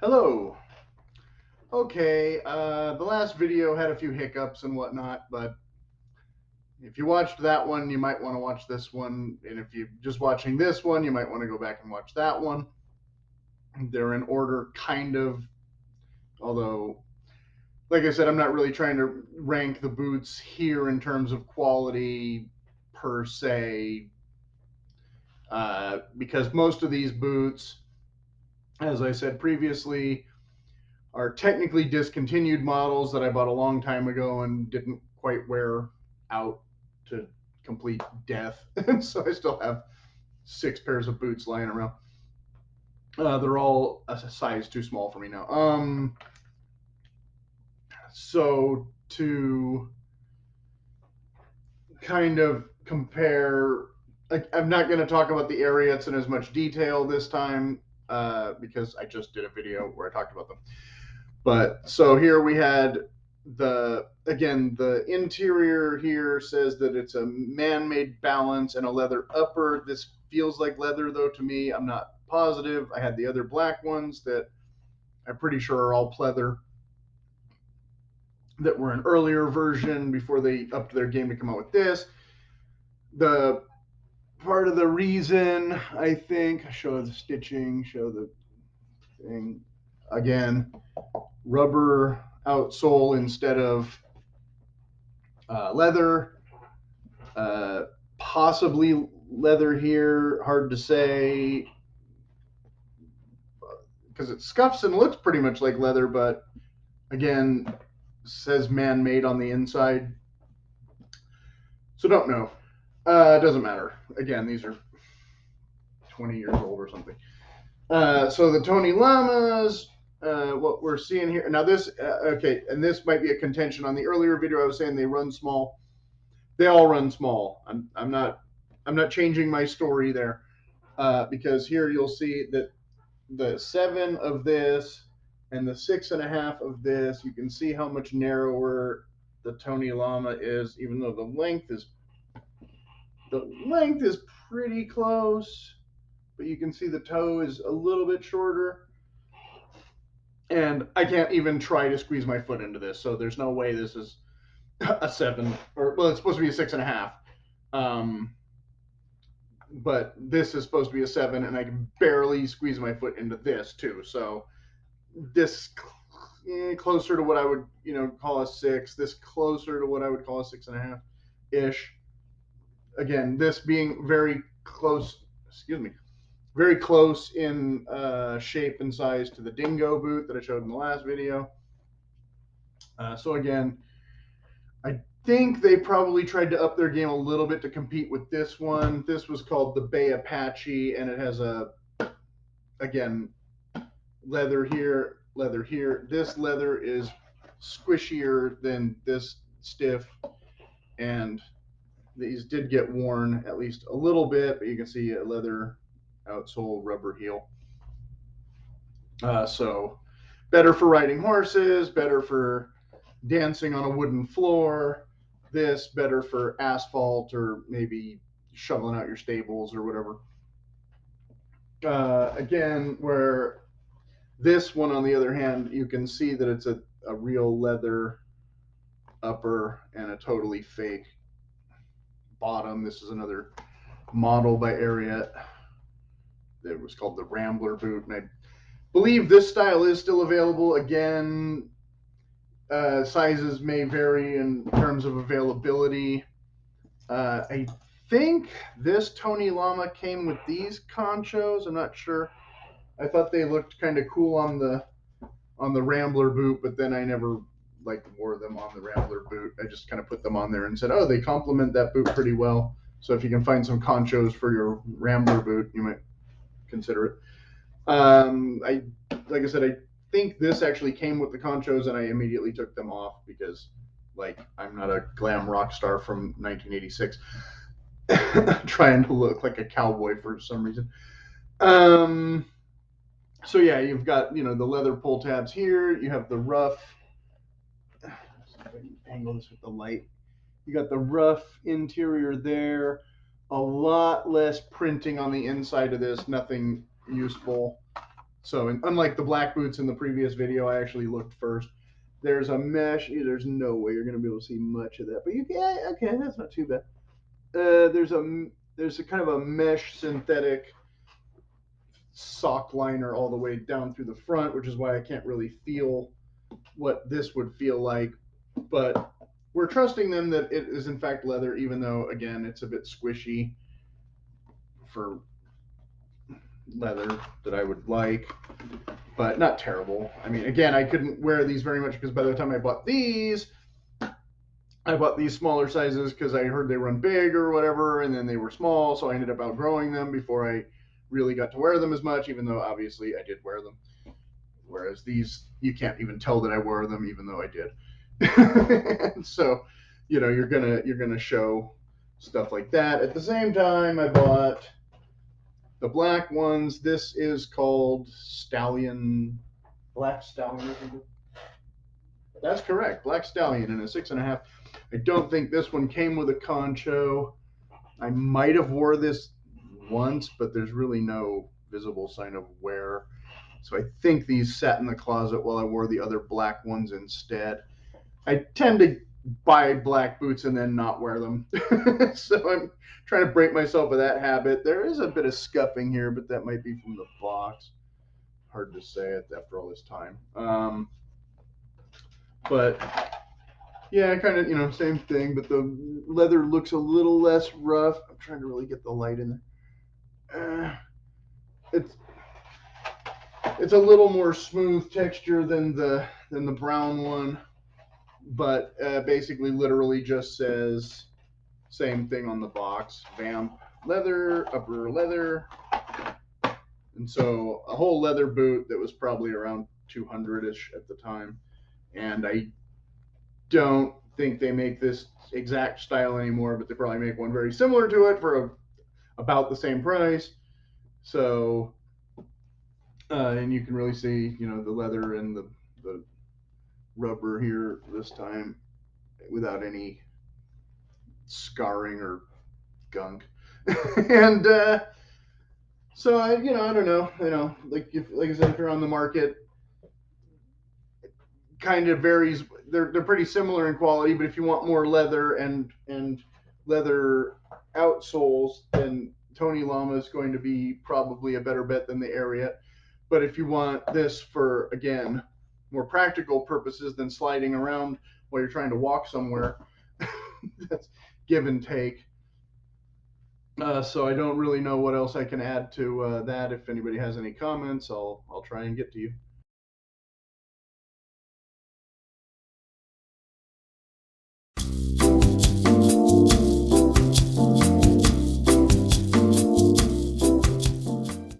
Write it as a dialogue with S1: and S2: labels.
S1: Hello. Okay, the last video had a few hiccups and whatnot, but if you watched that one, you might want to watch this one. And if you're just watching this one, you might want to go back and watch that one. They're in order, kind of, although, like I said, I'm not really trying to rank the boots here in terms of quality per se, because most of these boots, as I said previously, are technically discontinued models that I bought a long time ago and didn't quite wear out to complete death. So I still have 6 pairs of boots lying around. They're all a size too small for me now. So to kind of compare, I'm not going to talk about the Ariats in as much detail this time because I just did a video where I talked about them. But so here we had the interior here says that it's a man-made balance and a leather upper. This feels like leather though to me. I'm not positive. I had the other black ones that I'm pretty sure are all pleather that were an earlier version before they upped their game to come out with this. The part of the reason I think, show the stitching, show the thing again, rubber outsole instead of leather, possibly leather here, hard to say, because it scuffs and looks pretty much like leather, but again, says man-made on the inside, so don't know. It doesn't matter. Again, these are 20 years old or something. So the Tony Lamas, what we're seeing here now, this okay, and this might be a contention on the earlier video. I was saying they run small. They all run small. I'm not changing my story there, because here you'll see that the 7 of this and the 6.5 of this, you can see how much narrower the Tony Lama is, even though the length is pretty close, but you can see the toe is a little bit shorter. And I can't even try to squeeze my foot into this, so there's no way this is a 7, or well, it's supposed to be a 6.5. But this is supposed to be a 7, and I can barely squeeze my foot into this too. So this closer to what I would call a 6. This closer to what I would call a 6.5 ish. Again, this being very close. Excuse me. Very close in shape and size to the Dingo boot that I showed in the last video. So again, I think they probably tried to up their game a little bit to compete with this one. This was called the Bay Apache, and it has again, leather here, leather here. This leather is squishier than this stiff, and these did get worn at least a little bit, but you can see a leather outsole, rubber heel. So better for riding horses, better for dancing on a wooden floor. This better for asphalt or maybe shoveling out your stables or whatever. Again, where this one, on the other hand, you can see that it's a real leather upper and a totally fake bottom. This is another model by Ariat. It was called the Rambler boot, and I believe this style is still available. Again, sizes may vary in terms of availability. I think this Tony Lama came with these conchos. I'm not sure. I thought they looked kind of cool on the Rambler boot, but then I never wore them on the Rambler boot. I just kind of put them on there and said, oh, they complement that boot pretty well. So if you can find some conchos for your Rambler boot, you might consider it. Like I said, I think this actually came with the conchos, and I immediately took them off because, I'm not a glam rock star from 1986 trying to look like a cowboy for some reason. So yeah, you've got the leather pull tabs here. You have the rough. Angle this with the light. You got the rough interior there. A lot less printing on the inside of this, nothing useful. So unlike the black boots in the previous video, I actually looked first. There's a mesh. There's no way you're going to be able to see much of that, but you can. Okay, that's not too bad. There's a kind of a mesh synthetic sock liner all the way down through the front, which is why I can't really feel what this would feel like. But we're trusting them that it is in fact leather, even though again it's a bit squishy for leather that I would like, but not terrible. I mean, again, I couldn't wear these very much because by the time I bought these smaller sizes because I heard they run big or whatever, and then they were small, so I ended up outgrowing them before I really got to wear them as much, even though obviously I did wear them. Whereas these, you can't even tell that I wore them, even though I did. And so, you're gonna show stuff like that. At the same time, I bought the black ones. This is called Black Stallion. That's correct, Black Stallion in a 6.5. I don't think this one came with a concho. I might have wore this once, but there's really no visible sign of wear. So I think these sat in the closet while I wore the other black ones instead. I tend to buy black boots and then not wear them. So I'm trying to break myself of that habit. There is a bit of scuffing here, but that might be from the box. Hard to say it after all this time. But yeah, kind of, same thing, but the leather looks a little less rough. I'm trying to really get the light in there. It's a little more smooth texture than the brown one, but basically, literally just says same thing on the box: Vamp leather, upper leather, and so a whole leather boot that was probably around 200-ish at the time, and I don't think they make this exact style anymore, but they probably make one very similar to it for about the same price. So, and you can really see, the leather and the rubber here this time without any scarring or gunk. And so I don't know, like I said, if you're on the market, kind of varies. They're pretty similar in quality, but if you want more leather and leather outsoles, then Tony Lama is going to be probably a better bet than the Ariat. But if you want this for, again, more practical purposes than sliding around while you're trying to walk somewhere, that's give and take. So I don't really know what else I can add to that. If anybody has any comments, I'll try and get to you.